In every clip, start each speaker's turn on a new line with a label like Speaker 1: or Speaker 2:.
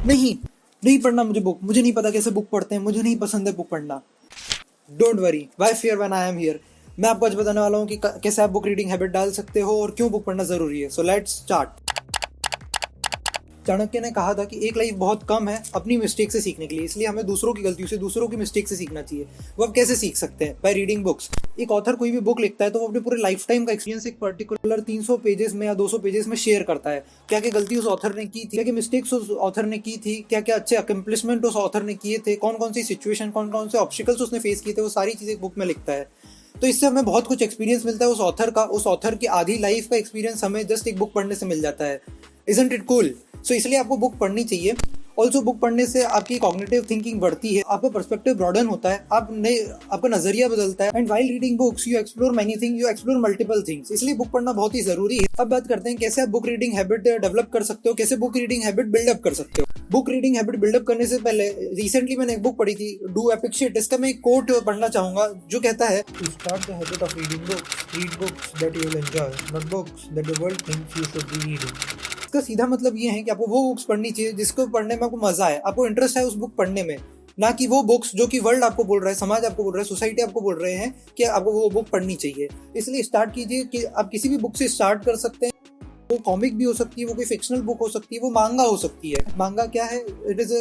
Speaker 1: नहीं, नहीं पढ़ना मुझे बुक। मुझे नहीं पता कैसे बुक पढ़ते हैं, मुझे नहीं पसंद है बुक पढ़ना। Don't worry, why fear when I am here. मैं आपको आज बताने वाला हूँ कि कैसे आप बुक रीडिंग हैबिट डाल सकते हो और क्यों बुक पढ़ना जरूरी है। So let's start. चाणक्य ने कहा था कि एक लाइफ बहुत कम है अपनी मिस्टेक से सीखने के लिए, इसलिए हमें दूसरों की गलतियों से, दूसरों की मिस्टेक से सीखना चाहिए। वो अब कैसे सीख सकते हैं? By reading books. एक ऑथर कोई भी बुक लिखता है तो वो अपने पूरे लाइफ टाइम का एक्सपीरियंस एक पर्टिकुलर 300 पेजेस में या 200 पेजेस में शेयर करता है। क्या क्या गलती उस ऑथर ने की थी, क्या क्या मिस्टेक्स उस ऑथर ने की थी, क्या क्या अच्छे अकम्पलिशमेंट उस ऑथर ने किए थे, कौन कौन सी सिचुएशन, कौन कौन से ऑब्स्टिकल्स उसने फेस किए थे, वो सारी चीज़ें बुक में लिखता है। तो इससे हमें बहुत कुछ एक्सपीरियंस मिलता है उस ऑथर का। उस ऑथर की आधी लाइफ का एक्सपीरियंस हमें जस्ट एक बुक पढ़ने से मिल जाता है। Isn't it cool? सो इसलिए आपको बुक पढ़नी चाहिए। ऑल्सो बुक पढ़ने से आपकी कॉग्निटिव थिंकिंग बढ़ती है, आपका पर्सपेक्टिव ब्रॉडन होता है, आपका नजरिया बदलता है। And while reading books you explore many things, you explore multiple things. इसलिए बुक पढ़ना बहुत ही जरूरी है। अब बात करते हैं कैसे आप बुक रीडिंग हैबिट डेवलप कर सकते हो, कैसे बुक रीडिंग हैबिट बिल्डअप कर सकते हो। बुक रीडिंग हैबिट बिल्डअप करने से पहले रिसेंटली मैंने एक बुक पढ़ी थी, डू एपिक शिट। इसका मैं एक कोट पढ़ना चाहूंगा जो कहता है, to start the habit of reading books, read books that you will enjoy, not books that the world thinks you should be reading. इसका सीधा मतलब ये है कि आपको वो बुक्स पढ़नी चाहिए जिसको पढ़ने में आपको मजा आए, आपको इंटरेस्ट है उस बुक पढ़ने में, ना कि वो बुक्स जो कि वर्ल्ड आपको बोल रहा है, समाज आपको बोल रहा है, सोसाइटी आपको बोल रहे हैं कि आपको वो बुक पढ़नी चाहिए। इसलिए स्टार्ट कीजिए कि आप किसी भी बुक से स्टार्ट कर सकते हैं। वो कॉमिक भी हो सकती है, वो कोई फिक्शनल बुक हो सकती है, वो मांगा हो सकती है। मांगा क्या है? It is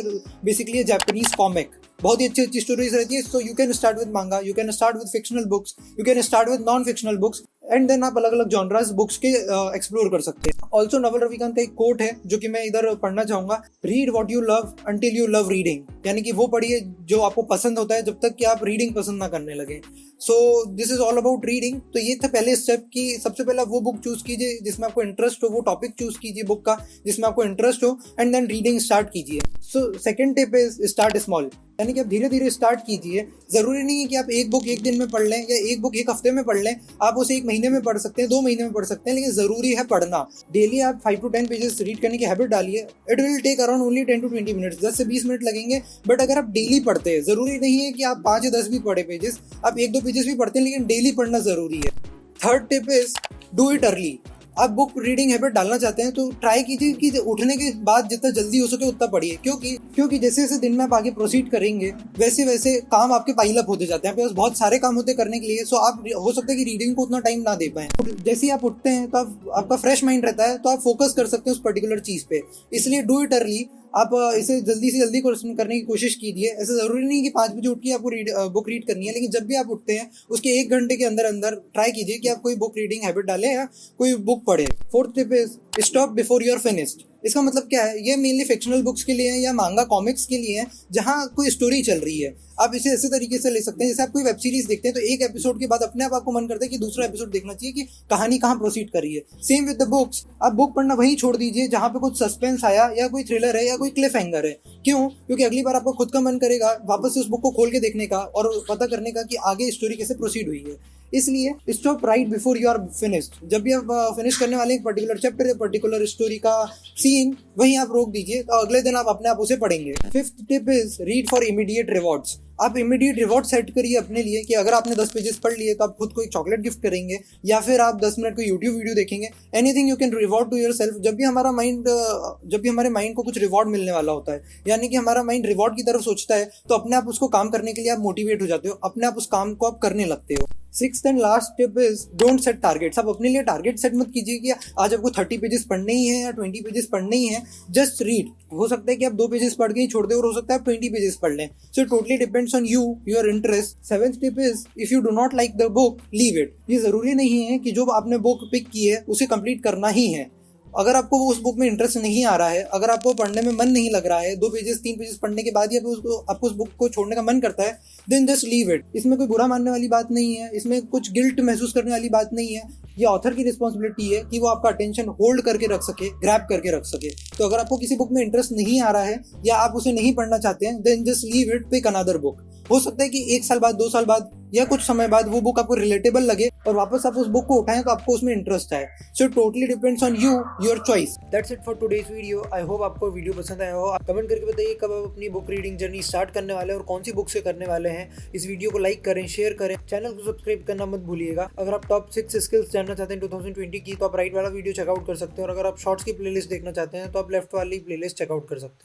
Speaker 1: basically a Japanese comic. बहुत ही अच्छी अच्छी स्टोरीज रहती है। So you can start with manga, you can start with fictional books, you can start with non fictional books, and then आप अलग अलग जॉनरास बुक्स के एक्सप्लोर कर सकते हैं। ऑल्सो नवल रविकांत का एक कोट है जो कि मैं इधर पढ़ना चाहूंगा, read what you love until you love reading. यानी कि वो पढ़िए जो आपको पसंद होता है जब तक कि आप रीडिंग पसंद ना करने लगे। So this is all about reading. तो ये था पहले स्टेप कि सबसे पहले वो बुक चूज कीजिए जिसमें आपको इंटरेस्ट हो, वो टॉपिक चूज कीजिए बुक का जिसमें आपको इंटरेस्ट हो, एंड देन रीडिंग स्टार्ट कीजिए। So second tip is start small. यानी कि आप धीरे धीरे स्टार्ट कीजिए। जरूरी नहीं है कि आप एक बुक एक दिन में पढ़ लें या एक बुक एक हफ्ते में पढ़ लें। आप उसे एक महीने में पढ़ सकते हैं, 2 महीने में पढ़ सकते हैं, लेकिन जरूरी है पढ़ना। डेली आप 5 to 10 पेजेस रीड करने की हैबिट डालिए। It will take around only 10 to 20 minutes, 10 से 20 मिनट लगेंगे। बट अगर आप डेली पढ़ते हैं, जरूरी नहीं है कि आप 5 या 10 भी पढ़े पेजेस, आप 1-2 पेजेस भी पढ़ते हैं, लेकिन डेली पढ़ना जरूरी है। Third tip is do it early. आप बुक रीडिंग हैबिट डालना चाहते हैं तो ट्राई कीजिए कि उठने के बाद जितना जल्दी हो सके उतना पढ़िए। क्योंकि जैसे जैसे दिन में आप आगे प्रोसीड करेंगे वैसे वैसे काम आपके पाइल अप होते जाते हैं, आपके पास बहुत सारे काम होते करने के लिए। सो आप हो सकता है कि रीडिंग को उतना टाइम ना दे पाए। जैसे ही आप उठते हैं तो आपका फ्रेश माइंड रहता है, तो आप फोकस कर सकते हैं उस पर्टिकुलर चीज पे। इसलिए डू इट अर्ली। आप इसे जल्दी से जल्दी करने की कोशिश कीजिए। ऐसा जरूरी नहीं कि 5 बजे उठ के आपको बुक रीड करनी है, लेकिन जब भी आप उठते हैं उसके 1 घंटे के अंदर अंदर ट्राई कीजिए कि आप कोई बुक रीडिंग हैबिट डालें या कोई बुक पढ़े। Fourth tip is stop before you are finished. इसका मतलब क्या है? ये मेनली फिक्शनल बुक्स के लिए है या मांगा कॉमिक्स के लिए है जहाँ कोई स्टोरी चल रही है। आप इसे ऐसे तरीके से ले सकते हैं जैसे आप कोई वेब सीरीज देखते हैं तो एक एपिसोड के बाद अपने आप आपको मन करता है कि दूसरा एपिसोड देखना चाहिए कि कहानी कहाँ प्रोसीड कर रही है। Same with the books. आप बुक पढ़ना वहीं छोड़ दीजिए जहाँ पे कुछ सस्पेंस आया या कोई थ्रिलर है या कोई क्लिफ हैंगर है। क्यों? क्योंकि अगली बार आपको खुद का मन करेगा वापस से उस बुक को खोल के देखने का और पता करने का कि आगे स्टोरी कैसे प्रोसीड हुई है। इसलिए stop right before you are finished. जब भी आप फिनिश करने वाले एक पर्टिकुलर चैप्टर या पर्टिकुलर स्टोरी का सीन, वहीं आप रोक दीजिए, तो अगले दिन आप अपने आप उसे पढ़ेंगे। Fifth tip is read for immediate rewards. आप इमीडिएट रिवॉर्ड सेट करिए अपने लिए कि अगर आपने 10 पेजेस पढ़ लिए तो आप खुद को एक चॉकलेट गिफ्ट करेंगे या फिर आप 10 मिनट को यूट्यूब वीडियो देखेंगे। Anything you can reward to yourself. जब भी हमारे माइंड को कुछ रिवॉर्ड मिलने वाला होता है, यानी कि हमारा माइंड रिवॉर्ड की तरफ सोचता है, तो अपने आप उसको काम करने के लिए आप मोटिवेट हो जाते हो, अपने आप उस काम को आप करने लगते हो। Sixth and last tip is don't set targets. आप अपने लिए टारगेट सेट मत कीजिए कि आज आपको 30 पेजेस पढ़ने ही है या 20 पेजेस पढ़ने ही है। Just read. हो सकता है कि आप 2 पेजेस पढ़ के ही छोड़ दें और हो सकता है आप 20 पेजेस पढ़ लें। So totally depends on you, your interest. Seventh tip is if you do not like the book leave it. ये जरूरी नहीं है कि जो आपने बुक पिक की है उसे कंप्लीट करना ही है। अगर आपको उस बुक में इंटरेस्ट नहीं आ रहा है, अगर आपको पढ़ने में मन नहीं लग रहा है, 2 पेजेस 3 पेजेस पढ़ने के बाद ही आपको उस बुक को छोड़ने का मन करता है, देन जस्ट लीव इट। इसमें कोई बुरा मानने वाली बात नहीं है, इसमें कुछ गिल्ट महसूस करने वाली बात नहीं है। ये ऑथर की रिस्पॉन्सिबिलिटी है कि वो आपका अटेंशन होल्ड करके रख सके, ग्रैब करके रख सके। तो अगर आपको किसी बुक में इंटरेस्ट नहीं आ रहा है या आप उसे नहीं पढ़ना चाहते हैं, then just leave it, pick another book. हो सकता है कि 1 साल बाद, 2 साल बाद या कुछ समय बाद वो बुक आपको रिलेटेबल लगे और वापस आप उस बुक को उठाएं तो आपको उसमें इंटरेस्ट आए। So totally depends on you, your choice. That's it for today's video. I hope आपको वीडियो पसंद आया हो। आप कमेंट करके बताइए कब आप अपनी बुक रीडिंग जर्नी स्टार्ट करने वाले हैं और कौन सी बुक से करने वाले हैं। इस वीडियो को लाइक करें, शेयर करें, चैनल को सब्सक्राइब करना मत भूलिएगा। अगर आप टॉप 6 स्किल्स जानना चाहते हैं 2020 की, तो आप राइट वाला वीडियो चेकआउट कर सकते हैं, और अगर आप शॉर्ट्स की प्लेलिस्ट देखना चाहते हैं तो आप लेफ्ट वाली प्लेलिस्ट चेकआउट कर सकते हैं।